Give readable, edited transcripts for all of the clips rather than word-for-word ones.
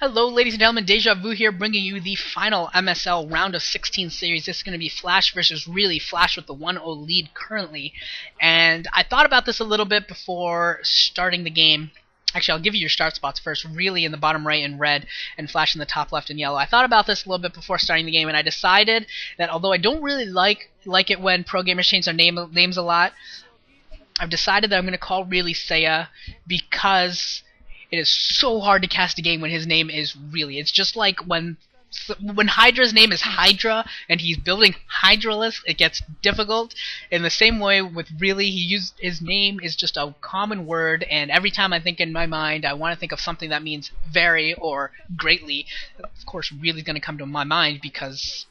Hello, ladies and gentlemen, Deja Vu here, bringing you the final MSL round of 16 series. This is going to be Flash versus Really, Flash with the 1-0 lead currently. And I thought about this a little bit before starting the game. Actually, I'll give you your start spots first. Really in the bottom right in red, and Flash in the top left in yellow. I thought about this a little bit before starting the game, and I decided that although I don't really like it when pro gamers change their names a lot, I've decided that I'm going to call Really Seiya because it is so hard to cast a game when his name is Really. It's just like when Hydra's name is Hydra and he's building Hydralisk, it gets difficult. In the same way with Really, his name is just a common word, and every time I think in my mind, I want to think of something that means very or greatly. Of course, Really's going to come to my mind because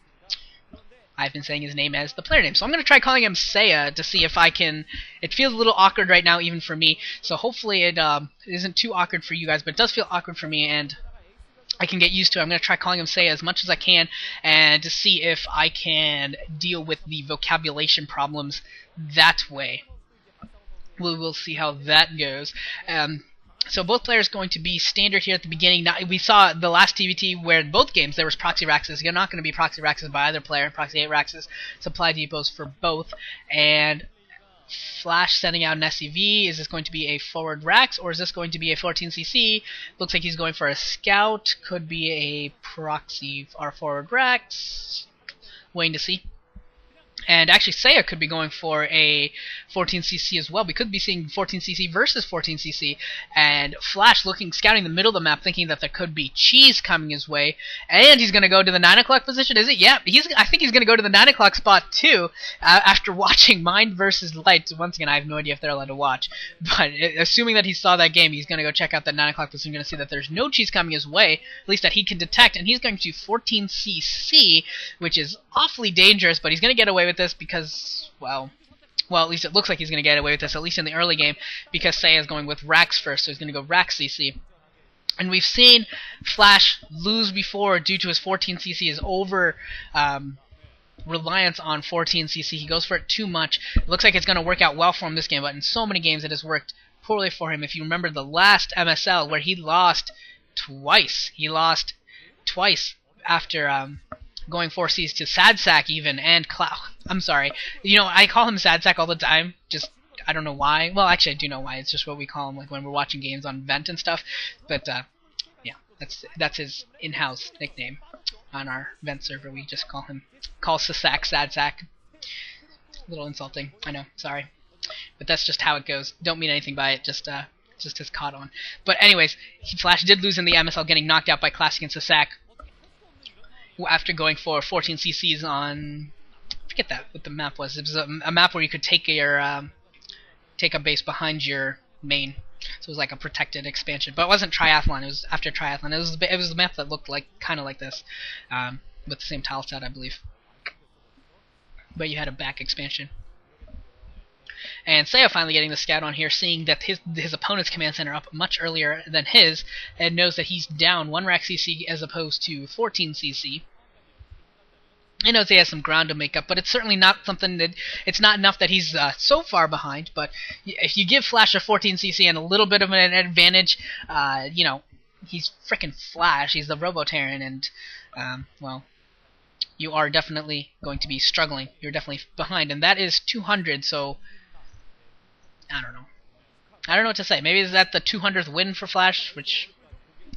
I've been saying his name as the player name. So I'm going to try calling him Seiya to see if I can. It feels a little awkward right now even for me, so hopefully it isn't too awkward for you guys, but it does feel awkward for me, and I can get used to it. I'm going to try calling him Seiya as much as I can, and to see if I can deal with the vocabulation problems that way. We'll see how that goes. So both players going to be standard here at the beginning. Now, we saw the last TVT where in both games there was proxy Raxes. You're not going to be proxy Raxes by either player. Proxy 8 Raxes, supply depots for both. And Flash sending out an SCV. Is this going to be a forward Rax or is this going to be a 14cc? Looks like he's going for a scout. Could be a proxy or forward Rax. Waiting to see. And actually, Seiya could be going for a 14cc as well. We could be seeing 14cc versus 14cc. And Flash scouting the middle of the map, thinking that there could be cheese coming his way. And he's going to go to the 9 o'clock position, is it? Yeah, I think he's going to go to the 9 o'clock spot too, after watching Mind versus Light. Once again, I have no idea if they're allowed to watch. But assuming that he saw that game, he's going to go check out the 9 o'clock position. He's going to see that there's no cheese coming his way, at least that he can detect. And he's going to 14cc, which is awfully dangerous, but he's going to get away with this because, well, at least it looks like he's going to get away with this, at least in the early game, because Seiya is going with Rax first, so he's going to go Rax CC. And we've seen Flash lose before due to his 14cc, his over reliance on 14cc. He goes for it too much. It looks like it's going to work out well for him this game, but in so many games it has worked poorly for him. If you remember the last MSL where he lost twice. He lost twice after going 4Cs to Sad Sack even, and I'm sorry. You know, I call him Sad Sack all the time. Just, I don't know why. Well, actually, I do know why. It's just what we call him, like when we're watching games on Vent and stuff. But yeah, that's his in-house nickname on our Vent server. We just call Sasak Sad Sack. A little insulting, I know. Sorry, but that's just how it goes. Don't mean anything by it. Just has caught on. But anyways, Flash did lose in the MSL, getting knocked out by Classic and Sasak after going for 14ccs on, I forget what the map was. It was a map where you could take a base behind your main, so it was like a protected expansion. But it wasn't Triathlon. It was after Triathlon. It was a map that looked like kind of like this, with the same tile set, I believe. But you had a back expansion. And Seiya finally getting the scout on here, seeing that his opponent's command center up much earlier than his, and knows that he's down 1 Rax CC as opposed to 14cc. He knows he has some ground to make up, but it's certainly not something that, it's not enough that he's so far behind. But if you give Flash a 14cc and a little bit of an advantage, you know, he's frickin' Flash. He's the Robo-Terran, and well, you are definitely going to be struggling. You're definitely behind, and that is 200. So I don't know. I don't know what to say. Maybe is that the 200th win for Flash, which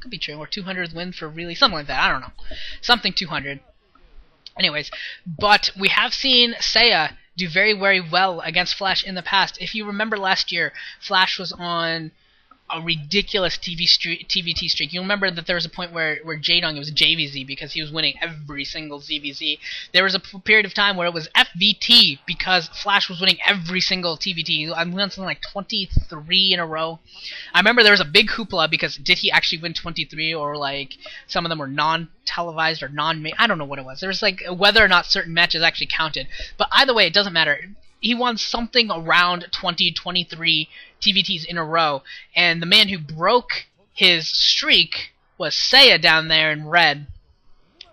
could be true, or 200th win for Really, something like that. I don't know. Something 200. Anyways, but we have seen Seiya do very, very well against Flash in the past. If you remember last year, Flash was on a ridiculous TVT streak. You remember that there was a point where Jaedong, it was JVZ because he was winning every single ZVZ. There was a period of time where it was FVT because Flash was winning every single TVT. I won something like 23 in a row. I remember there was a big hoopla because did he actually win 23, or like some of them were non-televised or I don't know what it was. There was like whether or not certain matches actually counted. But either way, it doesn't matter. He won something around 20, 23 TVTs in a row, and the man who broke his streak was Seiya down there in red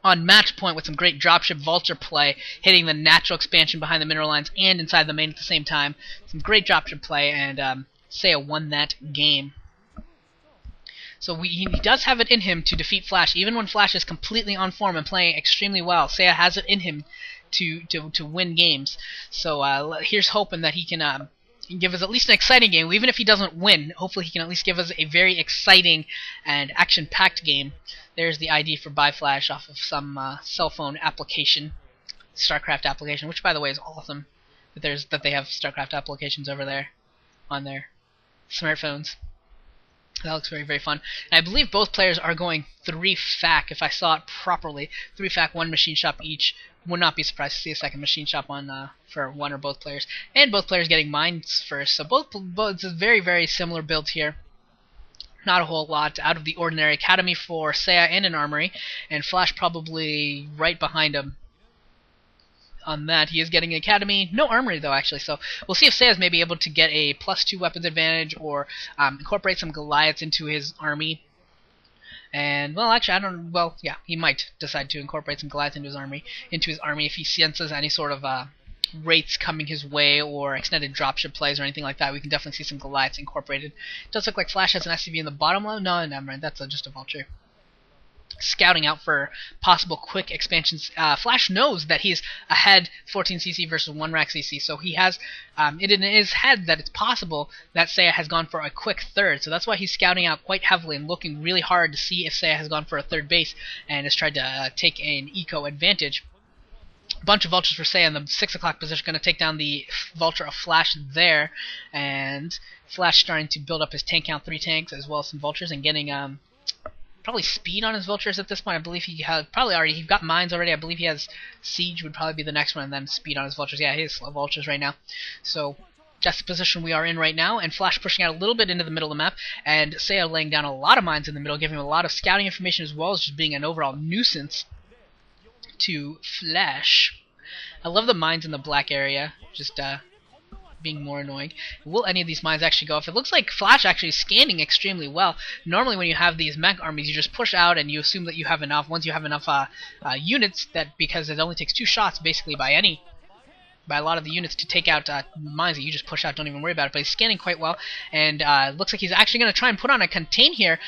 on match point with some great dropship vulture play, hitting the natural expansion behind the mineral lines and inside the main at the same time. Some great dropship play, and Seiya won that game. So he does have it in him to defeat Flash, even when Flash is completely on form and playing extremely well. Seiya has it in him to win games. So here's hoping that he can give us at least an exciting game. Even if he doesn't win, hopefully he can at least give us a very exciting and action-packed game. There's the ID for Buy Flash off of some cell phone application, StarCraft application, which by the way is awesome that they have StarCraft applications over there on their smartphones. That looks very, very fun. And I believe both players are going 3 FAC, if I saw it properly. 3 FAC, 1 machine shop each. Would not be surprised to see a second machine shop on for one or both players. And both players getting mines first. So both it's very, very similar builds here. Not a whole lot out of the ordinary. Academy for Seiya and an armory. And Flash probably right behind him. On that, he is getting Academy. No armory, though, actually. So we'll see if Seiya's maybe able to get a +2 weapons advantage or incorporate some Goliaths into his army. And, well, actually, I don't... Well, yeah, he might decide to incorporate some Goliaths into his army if he senses any sort of rates coming his way or extended dropship plays or anything like that. We can definitely see some Goliaths incorporated. It does look like Flash has an SCV in the bottom level. No, never mind. That's just a Vulture. Scouting out for possible quick expansions. Flash knows that he's ahead 14cc versus 1 rack CC, so he has it in his head that it's possible that Seiya has gone for a quick third. So that's why he's scouting out quite heavily and looking really hard to see if Seiya has gone for a third base and has tried to take an eco advantage. Bunch of Vultures for Seiya in the 6 o'clock position, going to take down the Vulture of Flash there, and Flash starting to build up his tank count, 3 tanks as well as some Vultures, and getting probably speed on his Vultures at this point. I believe he has he got mines already. I believe he has Siege would probably be the next one, and then speed on his Vultures. Yeah, he has slow Vultures right now. So that's the position we are in right now, and Flash pushing out a little bit into the middle of the map, and Seiya laying down a lot of mines in the middle, giving him a lot of scouting information as well as just being an overall nuisance to Flash. I love the mines in the black area, just being more annoying. Will any of these mines actually go off? It looks like Flash actually is scanning extremely well. Normally when you have these mech armies, you just push out and you assume that you have enough. Once you have enough units, that because it only takes 2 shots basically by a lot of the units to take out mines that you just push out, don't even worry about it. But he's scanning quite well, and looks like he's actually going to try and put on a contain here.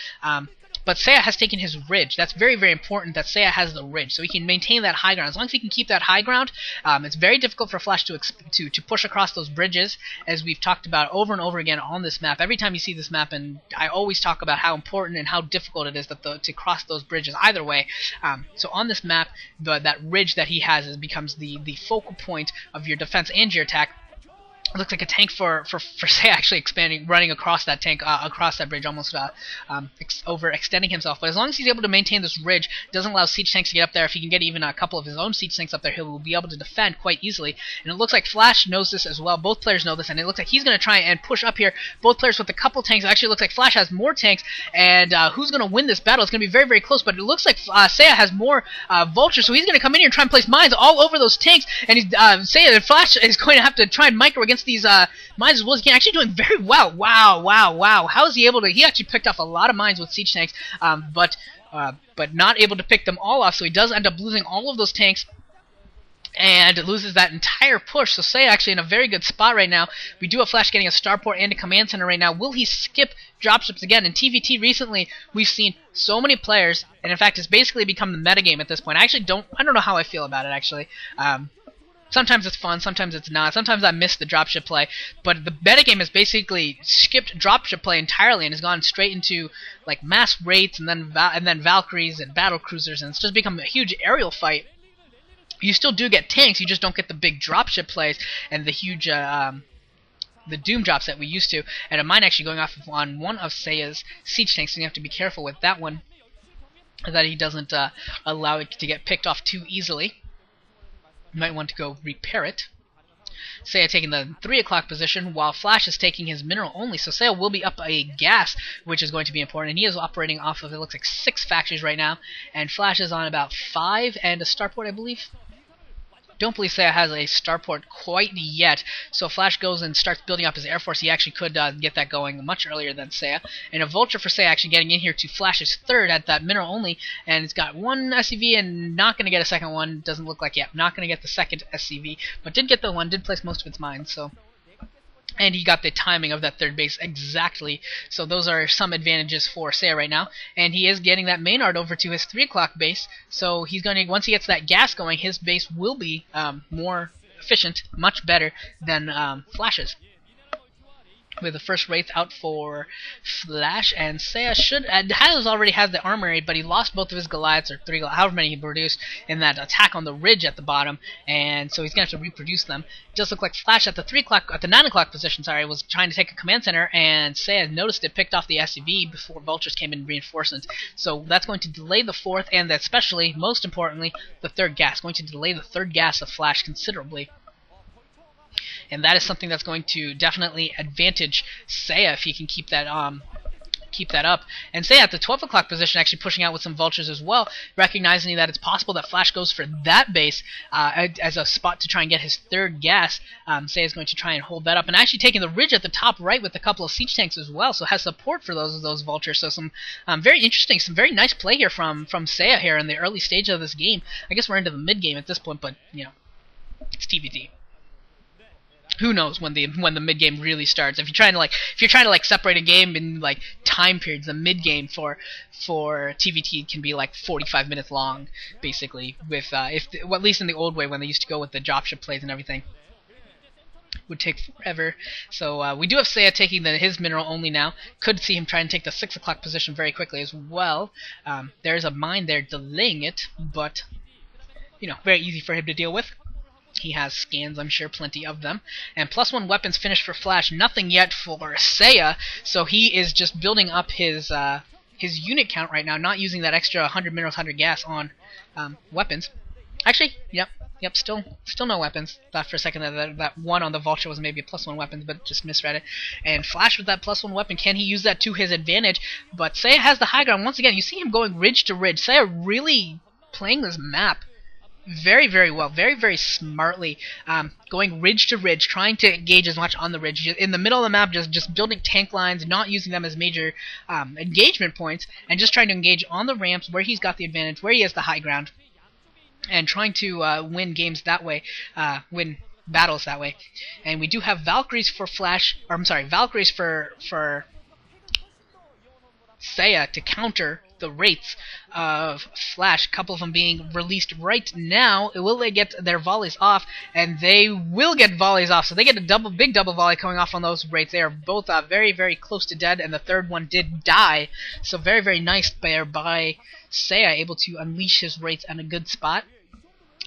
But Seiya has taken his ridge. That's very, very important that Seiya has the ridge, so he can maintain that high ground. As long as he can keep that high ground, it's very difficult for Flash to push across those bridges, as we've talked about over and over again on this map. Every time you see this map, and I always talk about how important and how difficult it is to cross those bridges either way. So on this map, that ridge that he has becomes the focal point of your defense and your attack. It looks like a tank for Seiya actually running across that tank, across that bridge, almost overextending himself. But as long as he's able to maintain this ridge, doesn't allow siege tanks to get up there. If he can get even a couple of his own siege tanks up there, he will be able to defend quite easily. And it looks like Flash knows this as well. Both players know this, and it looks like he's going to try and push up here. Both players with a couple tanks. It actually looks like Flash has more tanks, and who's going to win this battle? It's going to be very, very close, but it looks like Seiya has more Vultures, so he's going to come in here and try and place mines all over those tanks, and Seiya and Flash is going to have to try and micro against these mines as well as he can. Actually doing very well. Wow. How is he able to... He actually picked off a lot of mines with siege tanks, but not able to pick them all off, so he does end up losing all of those tanks and loses that entire push. So Seiya actually in a very good spot right now. We do have Flash getting a starport and a command center right now. Will he skip dropships again? In TVT recently, we've seen so many players, and in fact it's basically become the metagame at this point. I don't know how I feel about it, actually. Sometimes it's fun, sometimes it's not. Sometimes I miss the dropship play, but the metagame has basically skipped dropship play entirely and has gone straight into like mass rates and then Valkyries and battle cruisers, and it's just become a huge aerial fight. You still do get tanks, you just don't get the big dropship plays and the huge the doom drops that we used to. And a mine actually going off on one of Seiya's siege tanks, so you have to be careful with that one, that he doesn't allow it to get picked off too easily. You might want to go repair it. Seiya taking the 3 o'clock position, while Flash is taking his mineral only. So Seiya will be up a gas, which is going to be important. And he is operating off of, it looks like 6 factories right now. And Flash is on about 5 and a starport, I believe. Don't believe Seiya has a starport quite yet, so Flash goes and starts building up his Air Force. He actually could get that going much earlier than Seiya. And a Vulture for Seiya actually getting in here to Flash's 3rd at that mineral only, and it's got 1 SCV and not going to get a second one. Doesn't look like, yeah, not going to get the second SCV, but did get the one, did place most of its mines, so And he got the timing of that third base exactly. So those are some advantages for Seiya right now. And he is getting that Maynard over to his 3 o'clock base. So he's going to, once he gets that gas going, his base will be more efficient, much better than Flash's. With the first Wraith out for Flash, and Seiya already has the armory, but he lost both of his Goliaths, or 3, however many he produced, in that attack on the ridge at the bottom, and so he's going to have to reproduce them. It does look like Flash at the 9 o'clock position, was trying to take a command center, and Seiya noticed it, picked off the SCV before Vultures came in reinforcements. So that's going to delay the 4th, and especially, most importantly, the 3rd gas. Going to delay the 3rd gas of Flash considerably. And that is something that's going to definitely advantage Seiya if he can keep that up. And Seiya at the 12 o'clock position actually pushing out with some Vultures as well, recognizing that it's possible that Flash goes for that base as a spot to try and get his 3rd gas. Seiya is going to try and hold that up, and actually taking the ridge at the top right with a couple of siege tanks as well, so has support for those Vultures. So some very interesting, some very nice play here from Seiya here in the early stage of this game. I guess we're into the mid game at this point, but it's TBD. Who knows when the mid game really starts? If you're trying to separate a game in time periods, the mid game for TVT can be 45 minutes long, basically. With at least in the old way when they used to go with the dropship plays and everything, would take forever. So we do have Seiya taking his mineral only now. Could see him try and take the 6 o'clock position very quickly as well. There's a mine there delaying it, but very easy for him to deal with. He has scans, I'm sure, plenty of them. And +1 weapons finished for Flash. Nothing yet for Seiya, so he is just building up his unit count right now, not using that extra 100 minerals, 100 gas on weapons. Actually, yep, still no weapons. Thought for a second that 1 on the Vulture was maybe a +1 weapons, but just misread it. And Flash with that +1 weapon, can he use that to his advantage? But Seiya has the high ground. Once again, you see him going ridge to ridge. Seiya really playing this map very, very well, very, very smartly, going ridge to ridge, trying to engage as much on the ridge. In the middle of the map, just building tank lines, not using them as major engagement points, and just trying to engage on the ramps where he's got the advantage, where he has the high ground, and trying to win games that way, win battles that way. And we do have Valkyries for Flash, or I'm sorry, Valkyries for Seiya to counter the Wraiths of Flash. A couple of them being released right now. Will they get their volleys off? And they will get volleys off. So they get a big double volley coming off on those Wraiths. They are both very, very close to dead, and the 3rd one did die. So very, very nice there by Seiya, able to unleash his Wraiths in a good spot.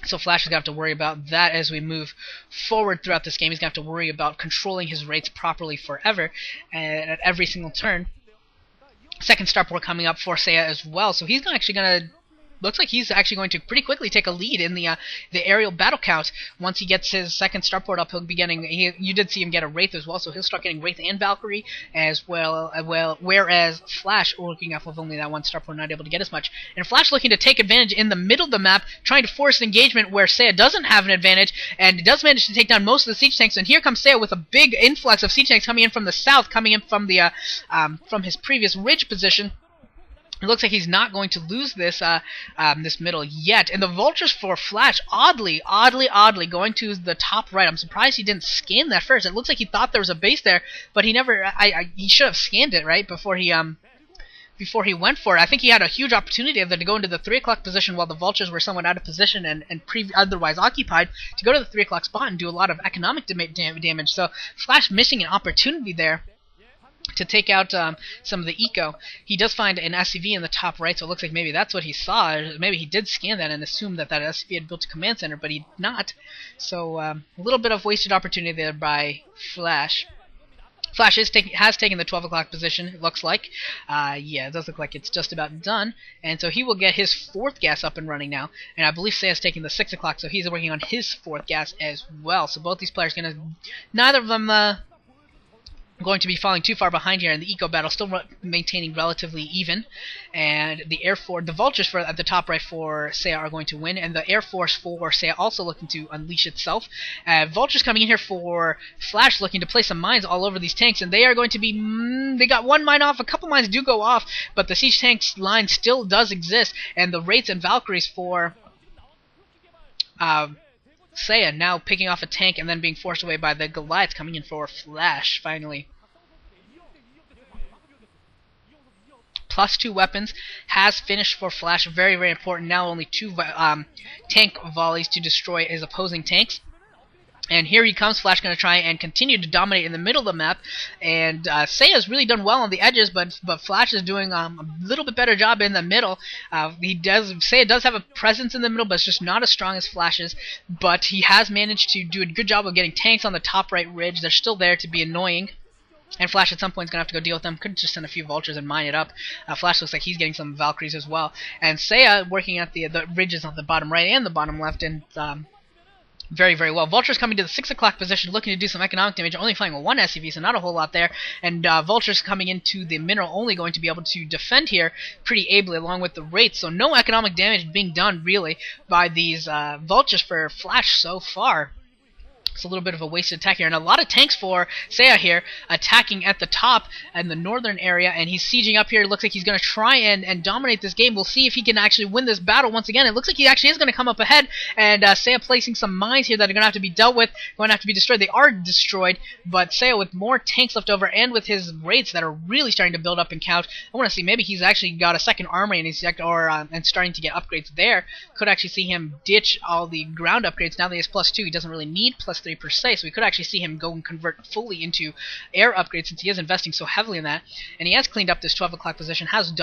So Flash is going to have to worry about that as we move forward throughout this game. He's going to have to worry about controlling his Wraiths properly forever and at every single turn. Second starport coming up for Seiya as well, so he's actually going to looks like he's actually going to pretty quickly take a lead in the aerial battle count. Once he gets his second starport up, he'll be getting. You did see him get a Wraith as well, so he'll start getting Wraith and Valkyrie as well. Whereas Flash, looking off of only that one starport, not able to get as much. And Flash looking to take advantage in the middle of the map, trying to force engagement where Seiya doesn't have an advantage, and does manage to take down most of the siege tanks. And here comes Seiya with a big influx of siege tanks coming in from the south, coming in from the from his previous ridge position. It looks like he's not going to lose this this middle yet. And the Vultures for Flash, oddly, going to the top right. I'm surprised he didn't scan that first. It looks like he thought there was a base there, but he never. He should have scanned it, right, before he went for it. I think he had a huge opportunity to go into the 3 o'clock position while the Vultures were somewhat out of position and otherwise occupied, to go to the 3 o'clock spot and do a lot of economic damage. So Flash missing an opportunity there to take out some of the eco. He does find an SCV in the top right, so it looks like maybe that's what he saw. Maybe he did scan that and assumed that SCV had built a command center, but he did not. So a little bit of wasted opportunity there by Flash. Flash has taken the 12 o'clock position, it looks like. Yeah, it does look like it's just about done. And so he will get his 4th gas up and running now. And I believe Seiya's taking the 6 o'clock, so he's working on his 4th gas as well. So both these players neither of them going to be falling too far behind here in the eco battle, still maintaining relatively even. And the Vultures at the top right for Seiya are going to win, and the Air Force for Seiya also looking to unleash itself. Vultures coming in here for Flash, looking to place some mines all over these tanks, and they are going to be. They got one mine off, a couple mines do go off, but the siege tanks line still does exist, and the Wraiths and Valkyries for Seiya now picking off a tank and then being forced away by the Goliaths coming in for Flash, finally. +2 weapons has finished for Flash, very, very important. Now only 2 tank volleys to destroy his opposing tanks. And here he comes, Flash going to try and continue to dominate in the middle of the map. And Seiya's really done well on the edges, but Flash is doing a little bit better job in the middle. Seiya does have a presence in the middle, but it's just not as strong as Flash's. But he has managed to do a good job of getting tanks on the top right ridge. They're still there to be annoying. And Flash at some point is going to have to go deal with them. Could just send a few vultures and mine it up. Flash looks like he's getting some Valkyries as well. And Seiya working at the ridges on the bottom right and the bottom left, and very, very well. Vulture's coming to the 6 o'clock position, looking to do some economic damage, only flying with 1 SCV, so not a whole lot there. And Vulture's coming into the mineral, only going to be able to defend here pretty ably along with the Wraiths. So no economic damage being done, really, by these Vultures for Flash so far. It's a little bit of a wasted attack here, and a lot of tanks for Seiya here, attacking at the top in the northern area, and he's sieging up here. It looks like he's going to try and dominate this game. We'll see if he can actually win this battle once again. It looks like he actually is going to come up ahead, and Seiya placing some mines here that are going to have to be dealt with, going to have to be destroyed. They are destroyed, but Seiya with more tanks left over, and with his Wraiths that are really starting to build up in count. I want to see, maybe he's actually got a second armory, and he's and starting to get upgrades there. Could actually see him ditch all the ground upgrades. Now that he has +2, he doesn't really need +3 per se, so we could actually see him go and convert fully into air upgrades since he is investing so heavily in that. And he has cleaned up this 12 o'clock position, has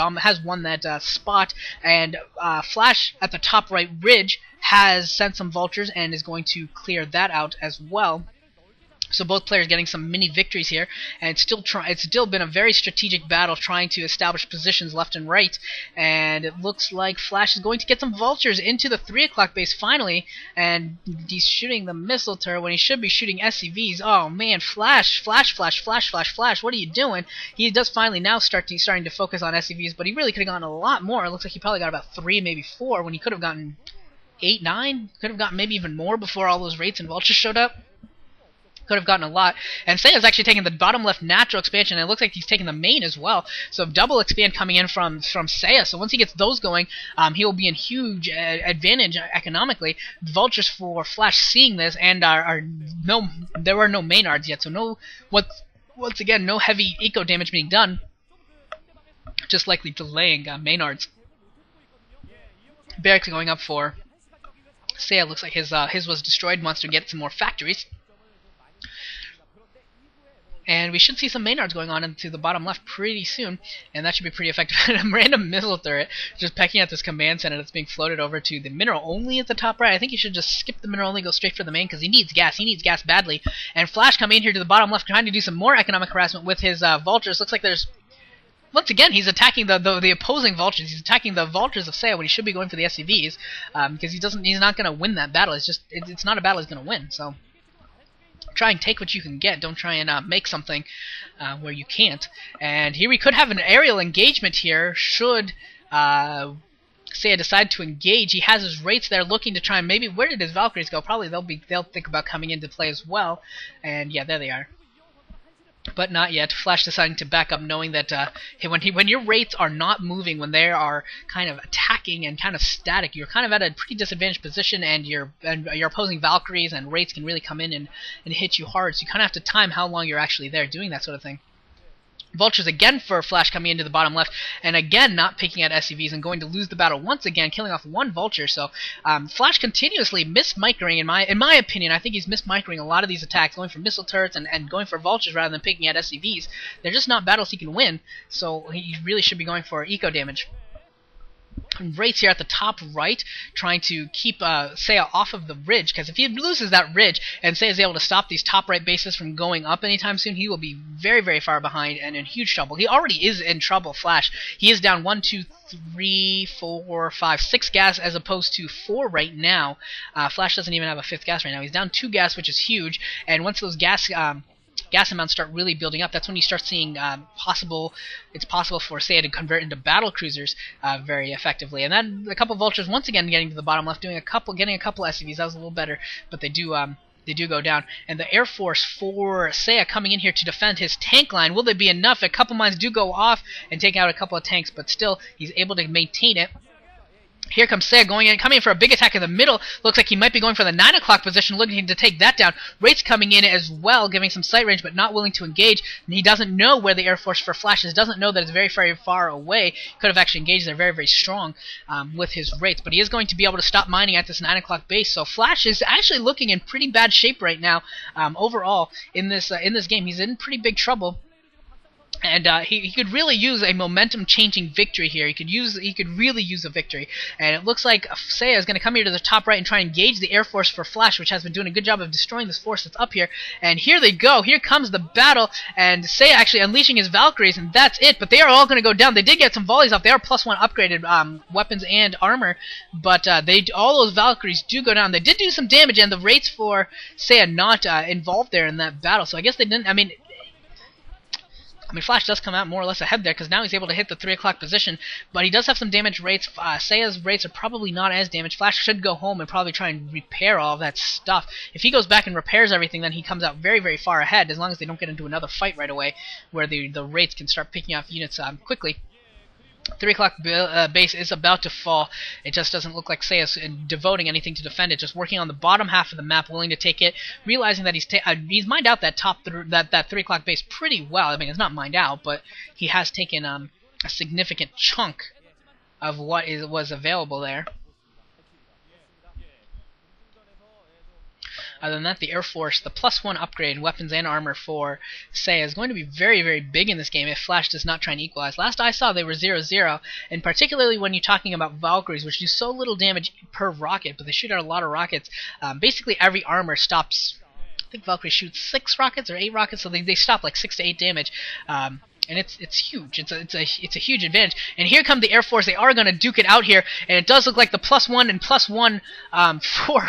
won that spot, and Flash at the top right ridge has sent some vultures and is going to clear that out as well. So both players getting some mini victories here, and it's still been a very strategic battle trying to establish positions left and right, and it looks like Flash is going to get some vultures into the 3 o'clock base finally, and he's shooting the missile turret when he should be shooting SCVs. Oh man, Flash, what are you doing? He does finally now starting to focus on SCVs, but he really could have gotten a lot more. It looks like he probably got about 3, maybe 4, when he could have gotten 8, 9, could have gotten maybe even more before all those Wraiths and vultures showed up. Could have gotten a lot. And Seiya's actually taking the bottom left natural expansion, and it looks like he's taking the main as well. So double expand coming in from Seiya. So once he gets those going, he will be in huge advantage economically. Vultures for Flash seeing this, and there are no Maynards yet, so once again, no heavy eco damage being done. Just likely delaying Maynards. Barracks going up for Seiya. Looks like his was destroyed. Wants to get some more factories. And we should see some Maynards going on into the bottom left pretty soon, and that should be pretty effective. A random missile turret just pecking at this command center that's being floated over to the mineral only at the top right. I think you should just skip the mineral only, go straight for the main, because he needs gas. He needs gas badly. And Flash coming in here to the bottom left, trying to do some more economic harassment with his vultures. Looks like there's... Once again, he's attacking the opposing vultures. He's attacking the vultures of Seiya when he should be going for the SCVs, because he's not going to win that battle. It's not a battle he's going to win, so... Try and take what you can get. Don't try and make something where you can't. And here we could have an aerial engagement here. Should Seiya decide to engage, he has his Wraiths there looking to try and maybe, where did his Valkyries go? Probably they'll think about coming into play as well. And yeah, there they are. But not yet. Flash deciding to back up, knowing that when your Wraiths are not moving, when they are kind of attacking and kind of static, you're kind of at a pretty disadvantaged position, and your opposing Valkyries and Wraiths can really come in and hit you hard. So you kind of have to time how long you're actually there doing that sort of thing. Vultures again for Flash coming into the bottom left, and again not picking at SCVs and going to lose the battle once again, killing off 1 Vulture. So Flash continuously mismicroing, in my opinion. I think he's mismicroing a lot of these attacks, going for missile turrets and going for Vultures rather than picking at SCVs. They're just not battles he can win, so he really should be going for eco damage. Wraiths here at the top right, trying to keep Seiya off of the ridge, because if he loses that ridge and Seiya is able to stop these top right bases from going up anytime soon, he will be very, very far behind and in huge trouble. He already is in trouble, Flash. He is down 1, 2, 3, 4, 5, 6 gas as opposed to 4 right now. Flash doesn't even have a 5th gas right now. He's down 2 gas, which is huge, and once those gas amounts start really building up, that's when you start seeing it's possible for Seiya to convert into battle cruisers very effectively. And then a couple Vultures once again getting to the bottom left, getting a couple SCVs. That was a little better, but they do go down. And the Air Force for Seiya coming in here to defend his tank line. Will they be enough? A couple mines do go off and take out a couple of tanks, but still he's able to maintain it. Here comes Seiya going in, coming in for a big attack in the middle. Looks like he might be going for the 9 o'clock position, looking to take that down. Wraith's coming in as well, giving some sight range, but not willing to engage. And he doesn't know where the Air Force for Flash is, doesn't know that it's very, very far away. Could have actually engaged there very, very strong with his Wraiths. But he is going to be able to stop mining at this 9 o'clock base. So Flash is actually looking in pretty bad shape right now overall in this game. He's in pretty big trouble. And he could really use a momentum-changing victory here. He could really use a victory. And it looks like Seiya is going to come here to the top right and try and engage the Air Force for Flash, which has been doing a good job of destroying this force that's up here. And here they go. Here comes the battle. And Seiya actually unleashing his Valkyries, and that's it. But they are all going to go down. They did get some volleys off. They are +1 upgraded weapons and armor. But all those Valkyries do go down. They did do some damage, and the Wraiths for Seiya not involved there in that battle. So I guess they didn't... I mean, Flash does come out more or less ahead there, because now he's able to hit the 3 o'clock position, but he does have some damage rates. Seiya's rates are probably not as damaged. Flash should go home and probably try and repair all of that stuff. If he goes back and repairs everything, then he comes out very, very far ahead, as long as they don't get into another fight right away, where the rates can start picking off units quickly. 3 o'clock base is about to fall. It just doesn't look like Seiya's devoting anything to defend it. Just working on the bottom half of the map, willing to take it, realizing that he's mined out that that 3 o'clock base pretty well. I mean, it's not mined out, but he has taken a significant chunk of what was available there. Other than that, the Air Force, the +1 upgrade in weapons and armor for Seiya is going to be very, very big in this game if Flash does not try and equalize. Last I saw, they were 0-0, and particularly when you're talking about Valkyries, which do so little damage per rocket, but they shoot out a lot of rockets. Basically, every armor stops... I think Valkyrie shoots 6 rockets or 8 rockets, so they stop like 6 to 8 damage. And it's huge. It's a huge advantage. And here come the Air Force. They are going to duke it out here, and it does look like the +1 and +1 for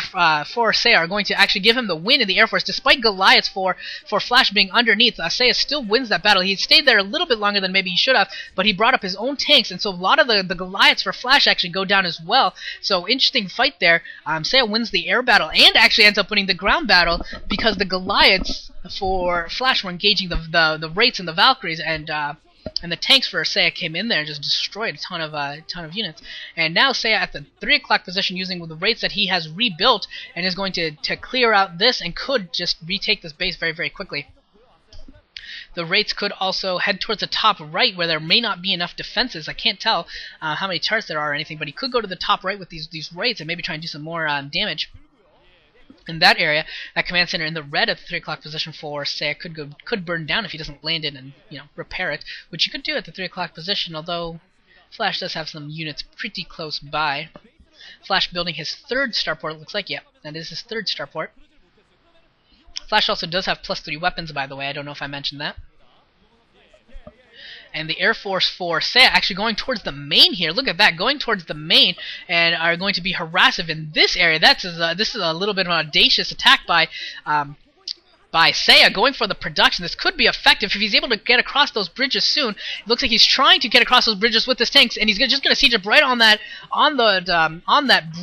Seiya are going to actually give him the win in the Air Force, despite Goliaths for Flash being underneath. Seiya still wins that battle. He stayed there a little bit longer than maybe he should have, but he brought up his own tanks, and so a lot of the Goliaths for Flash actually go down as well. So interesting fight there. Seiya wins the air battle and actually ends up winning the ground battle, because the Goliaths for Flash were engaging the Wraiths and the Valkyries, and the tanks for Seiya came in there and just destroyed a ton of units. And now Seiya at the 3 o'clock position, using the Wraiths that he has rebuilt, and is going to clear out this and could just retake this base very, very quickly. The Wraiths could also head towards the top right, where there may not be enough defenses. I can't tell how many turrets there are or anything, but he could go to the top right with these Wraiths and maybe try and do some more damage in that area. That command center in the red at the 3 o'clock position for Seiya could burn down if he doesn't land it and repair it, which you could do at the 3 o'clock position. Although Flash does have some units pretty close by. Flash building his 3rd starport. It looks like, yeah, that is his 3rd starport. Flash also does have +3 weapons, by the way. I don't know if I mentioned that. And the Air Force for Seiya actually going towards the main here. Look at that, going towards the main, and are going to be harassive in this area. This is a little bit of an audacious attack by Seiya, going for the production. This could be effective if he's able to get across those bridges soon. It looks like he's trying to get across those bridges with his tanks, and he's just going to siege up right on that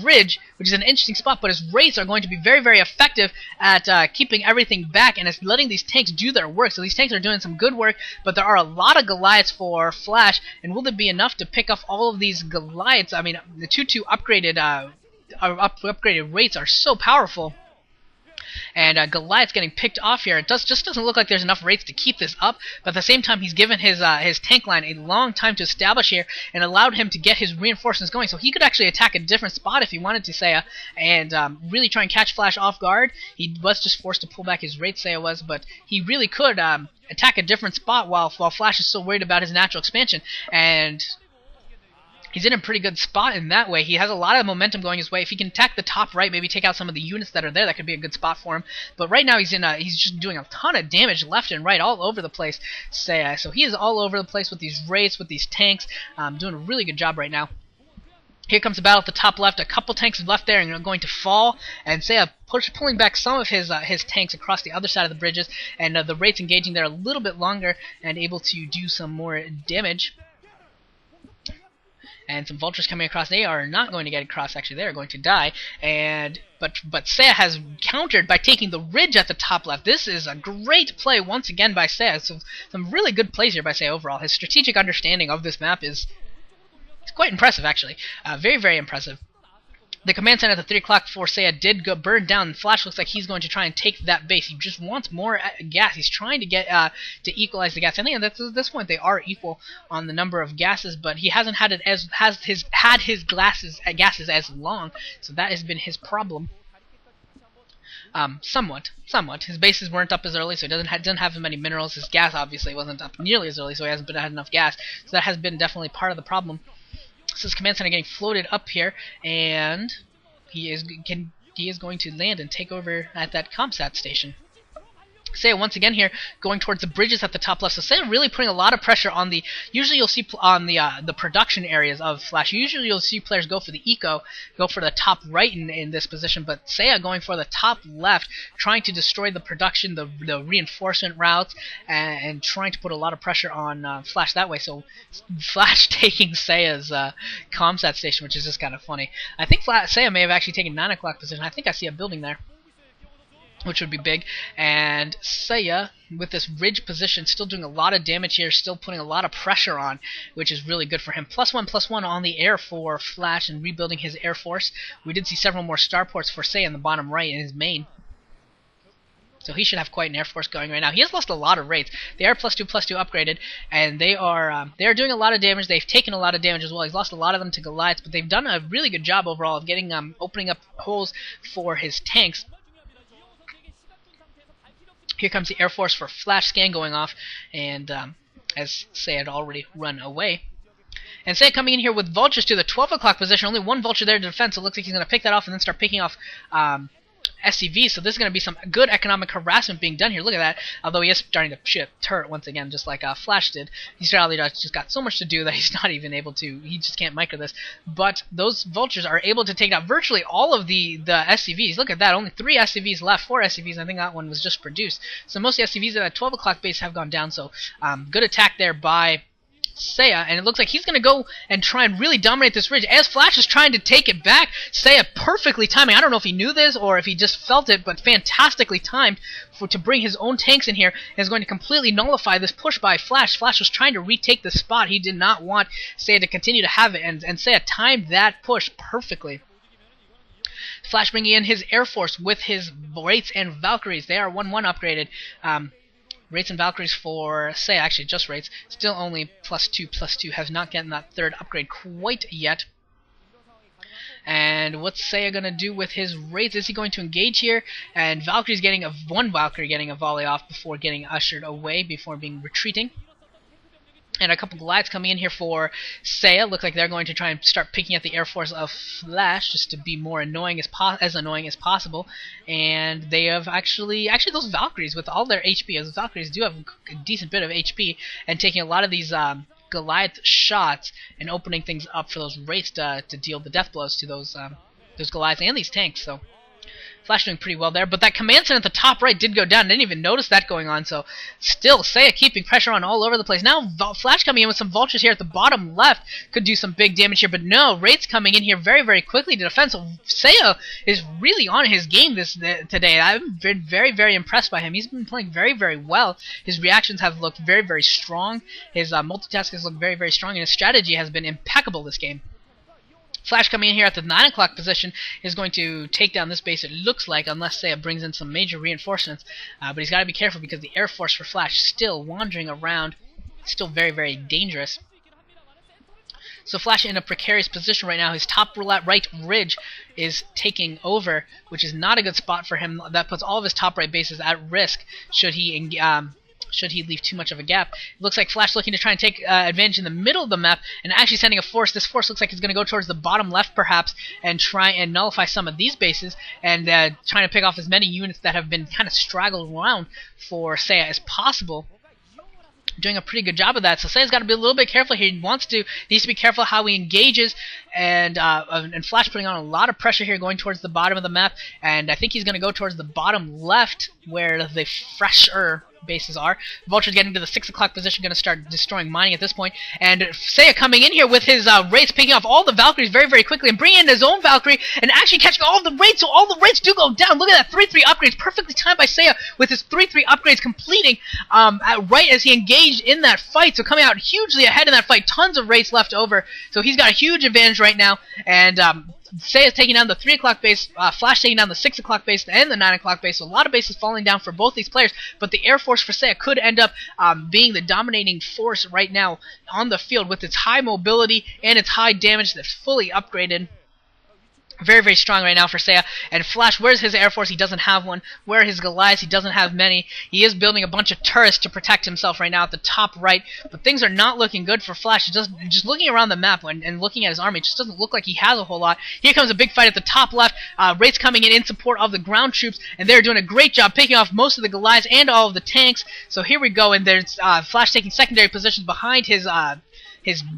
bridge, which is an interesting spot. But his Wraiths are going to be very, very effective at keeping everything back, and it's letting these tanks do their work. So these tanks are doing some good work, but there are a lot of Goliaths for Flash, and will there be enough to pick off all of these Goliaths? I mean, the 2-2 upgraded Wraiths are so powerful. And Goliath's getting picked off here. It just doesn't look like there's enough Wraiths to keep this up, but at the same time, he's given his tank line a long time to establish here, and allowed him to get his reinforcements going. So he could actually attack a different spot if he wanted to, Seiya, and really try and catch Flash off guard. He was just forced to pull back his Wraith, Seiya was, but he really could attack a different spot while Flash is so worried about his natural expansion. And he's in a pretty good spot in that way. He has a lot of momentum going his way. If he can attack the top right, maybe take out some of the units that are there, that could be a good spot for him. But right now he's just doing a ton of damage left and right, all over the place. So he is all over the place with these Wraiths, with these tanks, doing a really good job right now. Here comes the battle at the top left. A couple tanks left there and are going to fall, and Seiya pulling back some of his tanks across the other side of the bridges, and the Wraiths engaging there a little bit longer and able to do some more damage. And some vultures coming across. They are not going to get across, actually. They are going to die. But Seiya has countered by taking the ridge at the top left. This is a great play once again by Seiya. So some really good plays here by Seiya overall. His strategic understanding of this map is It's quite impressive, actually. Very, very impressive. The command center at the 3 o'clock for Seiya did go burn down. Flash looks like he's going to try and take that base. He just wants more gas. He's trying to get to equalize the gas. I think at this point they are equal on the number of gases, but he hasn't had his gases as long, so that has been his problem. Somewhat. His bases weren't up as early, so he doesn't have as many minerals. His gas obviously wasn't up nearly as early, so he hasn't had enough gas. So that has been definitely part of the problem. So his command center getting floated up here, and he is going to land and take over at that ComSat station. Seiya once again here going towards the bridges at the top left. So Seiya really putting a lot of pressure on the. Usually you'll see on the production areas of Flash. Usually you'll see players go for the eco, go for the top right in this position. But Seiya going for the top left, trying to destroy the production, the reinforcement routes, and trying to put a lot of pressure on Flash that way. So Flash taking Seiya's ComSat station, which is just kind of funny. I think Seiya may have actually taken 9 o'clock position. I think I see a building there, which would be big. And Seiya, with this ridge position, still doing a lot of damage here, still putting a lot of pressure on, which is really good for him. +1/+1 on the air for Flash and rebuilding his air force. We did see several more starports for Seiya in the bottom right in his main. So he should have quite an air force going right now. He has lost a lot of raids. They are +2/+2 upgraded, and they are doing a lot of damage. They've taken a lot of damage as well. He's lost a lot of them to Goliaths, but they've done a really good job overall of getting opening up holes for his tanks. Here comes the Air Force for Flash scan going off, and as Seiya had already run away. And Seiya coming in here with vultures to the 12 o'clock position. Only one vulture there to defend, so it looks like he's going to pick that off and then start picking off SCVs. So this is going to be some good economic harassment being done here. Look at that. Although he is starting to ship turret once again, just like Flash did. He's probably just got so much to do that he's not even able to. He just can't micro this. But those vultures are able to take out virtually all of the SCVs. Look at that. Only 3 SCVs left. 4 SCVs. I think that one was just produced. So most of the SCVs at that 12 o'clock base have gone down. So good attack there by Seiya, and it looks like he's going to go and try and really dominate this ridge. As Flash is trying to take it back, Seiya perfectly timing. I don't know if he knew this or if he just felt it, but fantastically timed to bring his own tanks in here, and is going to completely nullify this push by Flash. Flash was trying to retake the spot. He did not want Seiya to continue to have it, and Seiya timed that push perfectly. Flash bringing in his Air Force with his Wraiths and Valkyries. They are 1/1 upgraded. Wraiths and Valkyries for Seiya, actually just Wraiths, still only +2/+2, has not gotten that third upgrade quite yet. And what's Seiya going to do with his Wraiths? Is he going to engage here? And Valkyrie's getting one Valkyrie getting a volley off before getting ushered away, before being retreating. And a couple Goliaths coming in here for Seiya. Looks like they're going to try and start picking at the Air Force of Flash, just to be more annoying as possible. And they have actually those Valkyries with all their HP, as Valkyries do have a decent bit of HP, and taking a lot of these Goliath shots and opening things up for those Wraiths to deal the death blows to those Goliaths and these tanks. So Flash doing pretty well there, but that command center at the top right did go down. I didn't even notice that going on, so still Seiya keeping pressure on all over the place. Now Flash coming in with some vultures here at the bottom left could do some big damage here, but no, Wraith's coming in here very, very quickly to defend, so Seiya is really on his game today. I've been very, very impressed by him. He's been playing very, very well. His reactions have looked very, very strong. His multitasking has looked very, very strong, and his strategy has been impeccable this game. Flash coming in here at the 9 o'clock position is going to take down this base, it looks like, unless Seiya brings in some major reinforcements. But he's got to be careful because the Air Force for Flash still wandering around, still very, very dangerous. So Flash in a precarious position right now. His top right ridge is taking over, which is not a good spot for him. That puts all of his top right bases at risk should he leave too much of a gap. It looks like Flash looking to try and take advantage in the middle of the map and actually sending a force. This force looks like it's going to go towards the bottom left perhaps and try and nullify some of these bases and trying to pick off as many units that have been kind of straggled around for Seiya as possible. Doing a pretty good job of that. So Seiya's got to be a little bit careful here. He needs to be careful how he engages, and Flash putting on a lot of pressure here, going towards the bottom of the map. And I think he's going to go towards the bottom left, where the fresher bases are. Vulture's getting to the 6 o'clock position, going to start destroying mining at this point. And Seiya coming in here with his Wraiths, picking off all the Valkyries very, very quickly and bringing in his own Valkyrie and actually catching all of the Wraiths, so all the Wraiths do go down. Look at that 3-3 upgrades, perfectly timed by Seiya with his 3-3 upgrades completing right as he engaged in that fight. So coming out hugely ahead in that fight, tons of Wraiths left over. So he's got a huge advantage right now. And Seiya's taking down the 3 o'clock base, Flash taking down the 6 o'clock base and the 9 o'clock base. So a lot of bases falling down for both these players, but the Air Force for Seiya could end up being the dominating force right now on the field with its high mobility and its high damage that's fully upgraded. Very, very strong right now for Seiya. And Flash, where's his Air Force? He doesn't have one. Where are his Goliaths? He doesn't have many. He is building a bunch of turrets to protect himself right now at the top right. But things are not looking good for Flash. Just looking around the map and looking at his army, it just doesn't look like he has a whole lot. Here comes a big fight at the top left. Wraiths coming in support of the ground troops. And they're doing a great job picking off most of the Goliaths and all of the tanks. So here we go. And there's Flash taking secondary positions behind his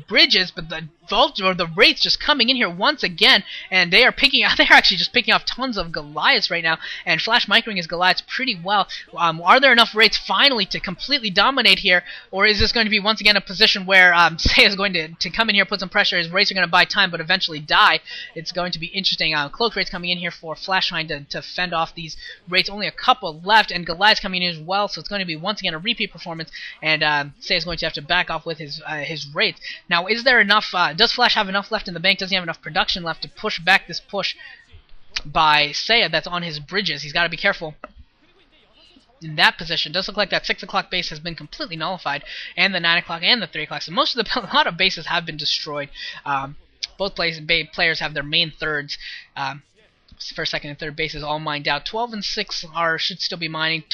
bridges, but the the Wraiths just coming in here once again, and they're actually just picking off tons of Goliaths right now, and Flash microing his Goliaths pretty well. Are there enough Wraiths finally to completely dominate here, or is this going to be once again a position where Seiya is going to come in here, put some pressure, his Wraiths are going to buy time, but eventually die? It's going to be interesting. Cloak Wraiths coming in here for Flash trying to fend off these Wraiths, only a couple left, and Goliaths coming in as well, so it's going to be once again a repeat performance, and Seiya is going to have to back off with his Wraiths. Now, is there enough, does Flash have enough left in the bank? Does he have enough production left to push back this push by Seiya that's on his bridges? He's got to be careful in that position. Does look like that 6 o'clock base has been completely nullified, and the 9 o'clock and the 3 o'clock. So a lot of bases have been destroyed. Both players have their main thirds. First, second, and third bases all mined out. 12 and 6 should still be mining.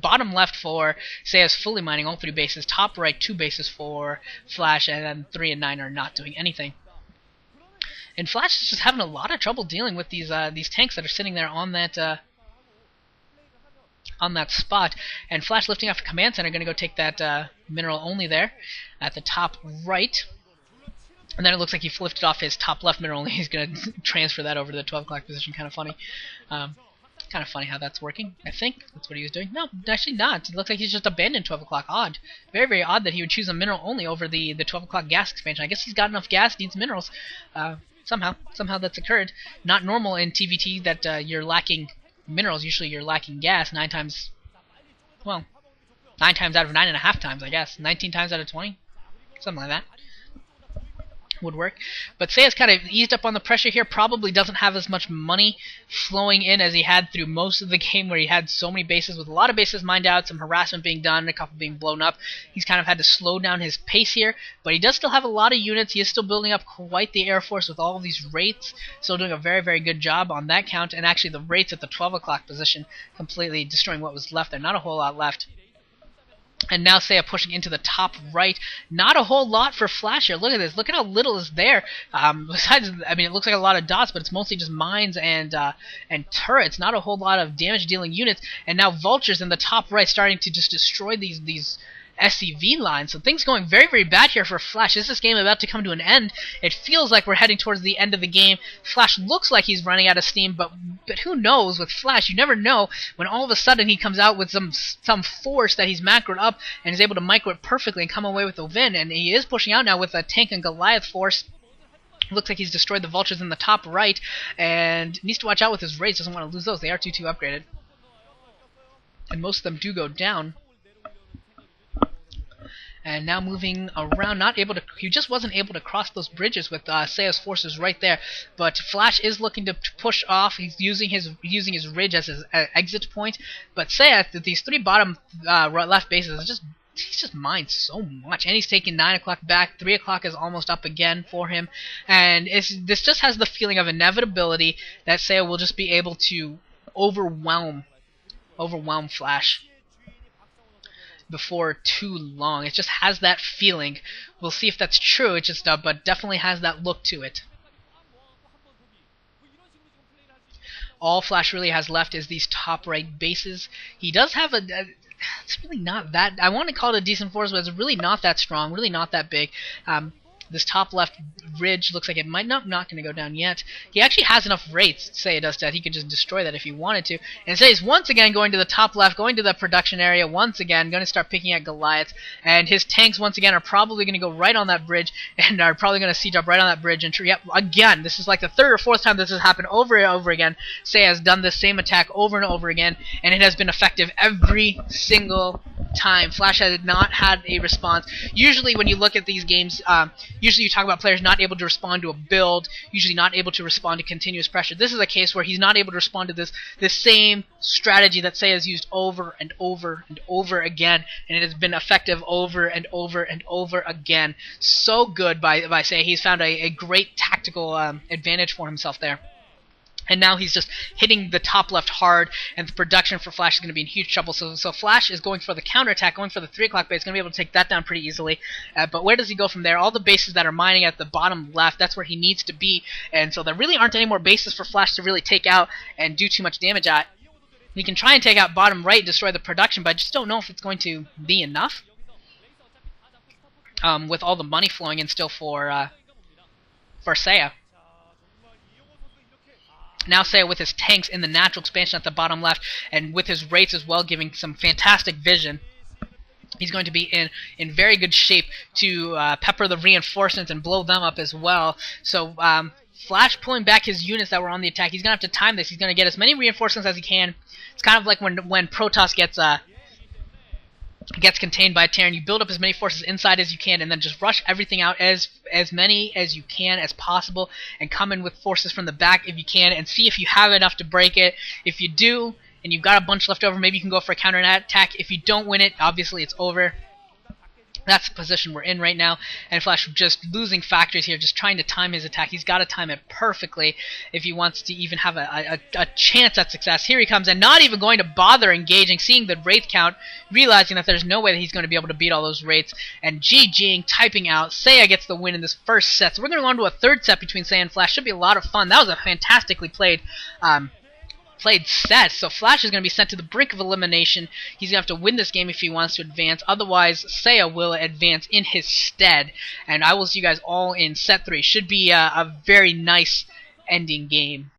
Bottom left for Seiya's fully mining all 3 bases. Top right 2 bases for Flash, and then 3 and 9 are not doing anything. And Flash is just having a lot of trouble dealing with these tanks that are sitting there on that spot. And Flash lifting off the command center, going to go take that mineral only there at the top right. And then it looks like he lifted off his top left mineral only. He's going to transfer that over to the 12 o'clock position. Kind of funny. Kind of funny how that's working. I think that's what he was doing. No, actually not. It looks like he's just abandoned 12 o'clock. Odd. Very, very odd that he would choose a mineral only over the 12 o'clock gas expansion. I guess he's got enough gas, needs minerals. Somehow that's occurred. Not normal in TVT that you're lacking minerals. Usually you're lacking gas 9 times out of 9.5 times, I guess. 19 times out of 20. Something like that would work. But Seiya's kind of eased up on the pressure here. Probably doesn't have as much money flowing in as he had through most of the game, where he had so many bases, with a lot of bases mined out, some harassment being done, a couple being blown up. He's kind of had to slow down his pace here, but he does still have a lot of units. He is still building up quite the Air Force with all of these Wraiths, still doing a very, very good job on that count, and actually the Wraiths at the 12 o'clock position completely destroying what was left there. Not a whole lot left. And now Seiya pushing into the top right. Not a whole lot for Flash here. Look at this. Look at how little is there. Besides, I mean, it looks like a lot of dots, but it's mostly just mines and turrets. Not a whole lot of damage-dealing units. And now Vultures in the top right starting to just destroy these SCV lines. So things going very, very bad here for Flash. Is this game about to come to an end? It feels like we're heading towards the end of the game. Flash looks like he's running out of steam, but who knows? With Flash, you never know when all of a sudden he comes out with some force that he's macroed up and is able to micro it perfectly and come away with a win. And he is pushing out now with a tank and Goliath force. Looks like he's destroyed the Vultures in the top right, and needs to watch out with his Wraiths. Doesn't want to lose those. They are 2-2 upgraded, and most of them do go down. And now moving around, he just wasn't able to cross those bridges with Seiya's forces right there. But Flash is looking to push off. He's using his ridge as his exit point. But Seiya, these 3 bottom left bases, he's just mined so much, and he's taking 9 o'clock back. 3 o'clock is almost up again for him, and this just has the feeling of inevitability that Seiya will just be able to overwhelm Flash before too long. It just has that feeling. We'll see if that's true. It just but definitely has that look to it. All Flash really has left is these top right bases. He does have it's really not that, I want to call it a decent force, but it's really not that strong, really not that big. This top left ridge looks like it might not going to go down yet. He actually has enough rates, Seiya does, that he could just destroy that if he wanted to. And Seiya's once again going to the top left, going to the production area, once again, going to start picking at Goliaths. And his tanks, once again, are probably going to go right on that bridge, and are probably going to siege up right on that bridge. And yep, again, this is like the third or fourth time this has happened over and over again. Seiya has done this same attack over and over again, and it has been effective every single time. Flash has not had a response. Usually when you look at these games, usually you talk about players not able to respond to a build, usually not able to respond to continuous pressure. This is a case where he's not able to respond to this same strategy that Seiya has used over and over and over again, and it has been effective over and over and over again. So good by Seiya. He's found a great tactical advantage for himself there. And now he's just hitting the top left hard, and the production for Flash is going to be in huge trouble. So Flash is going for the counterattack, going for the 3 o'clock base, going to be able to take that down pretty easily. But where does he go from there? All the bases that are mining at the bottom left, that's where he needs to be. And so there really aren't any more bases for Flash to really take out and do too much damage at. He can try and take out bottom right, destroy the production, but I just don't know if it's going to be enough. With all the money flowing in still for Seiya. Now Seiya with his tanks in the natural expansion at the bottom left, and with his rates as well, giving some fantastic vision. He's going to be in very good shape to pepper the reinforcements and blow them up as well. So Flash pulling back his units that were on the attack. He's going to have to time this. He's going to get as many reinforcements as he can. It's kind of like when Protoss gets contained by Terran. You build up as many forces inside as you can, and then just rush everything out, as many as you can as possible, and come in with forces from the back if you can, and see if you have enough to break it. If you do, and you've got a bunch left over, maybe you can go for a counterattack. If you don't win it, obviously it's over. That's the position we're in right now, and Flash just losing factories here, just trying to time his attack. He's got to time it perfectly if he wants to even have a chance at success. Here he comes, and not even going to bother engaging, seeing the wraith count, realizing that there's no way that he's going to be able to beat all those wraiths, and GGing, typing out. Seiya gets the win in this first set. So we're going to go on to a third set between Seiya and Flash. Should be a lot of fun. That was a fantastically played set, so Flash is going to be sent to the brink of elimination. He's going to have to win this game if he wants to advance. Otherwise, Seiya will advance in his stead. And I will see you guys all in set 3. Should be a very nice ending game.